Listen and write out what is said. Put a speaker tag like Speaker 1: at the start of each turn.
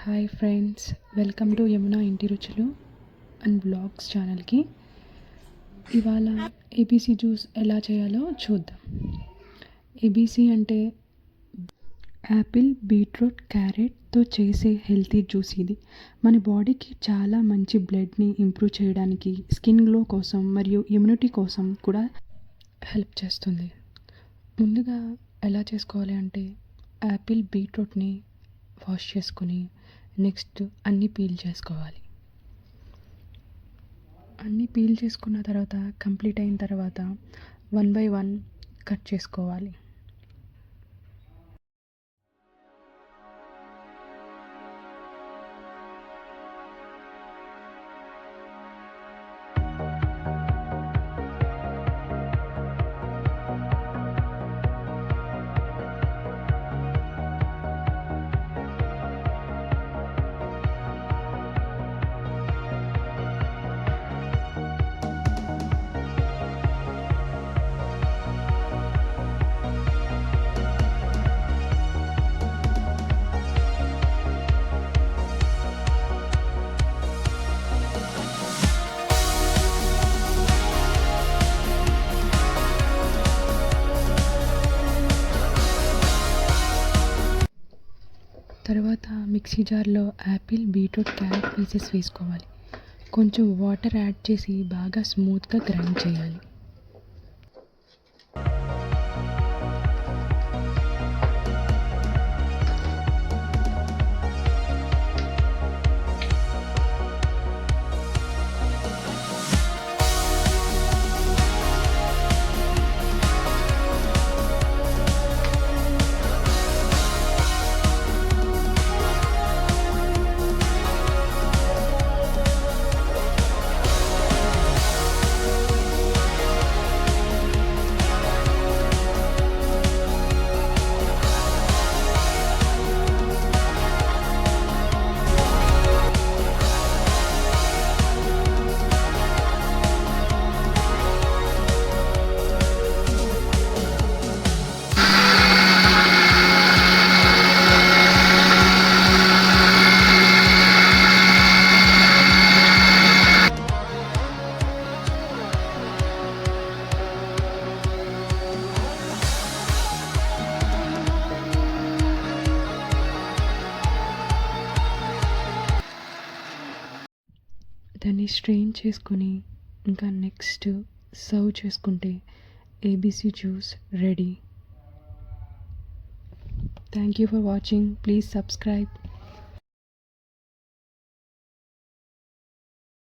Speaker 1: Hi friends, welcome to Yamuna ఇంటి రుచులు and blogs ఛానల్కి. ఇవాళ ఏబీసీ జ్యూస్ ఎలా చేయాలో చూద్దాం. ఏబీసీ అంటే యాపిల్, బీట్రూట్, క్యారెట్తో చేసే హెల్తీ జ్యూస్. ఇది మన బాడీకి చాలా మంచి బ్లడ్ని ఇంప్రూవ్ చేయడానికి, స్కిన్ గ్లో కోసం మరియు ఇమ్యూనిటీ కోసం కూడా హెల్ప్ చేస్తుంది. ముందుగా ఎలా చేసుకోవాలి అంటే, యాపిల్, బీట్రూట్ని వాష్ చేసుకొని నెక్స్ట్ అన్నీ పీల్ చేసుకోవాలి. అన్నీ పీల్ చేసుకున్న తర్వాత కంప్లీట్ అయిన తర్వాత 1 బై 1 కట్ చేసుకోవాలి. తర్వాత మిక్సీ జార్లో యాపిల్, బీట్రూట్, క్యారెట్ పీసెస్ వేసుకోవాలి. కొంచెం వాటర్ యాడ్ చేసి బాగా స్మూత్గా గ్రైండ్ చేయాలి. దాన్ని స్ట్రెయిన్ చేసుకొని ఇంకా నెక్స్ట్ సర్వ్ చేసుకుంటే ABC juice ready. Thank you for watching. Please subscribe.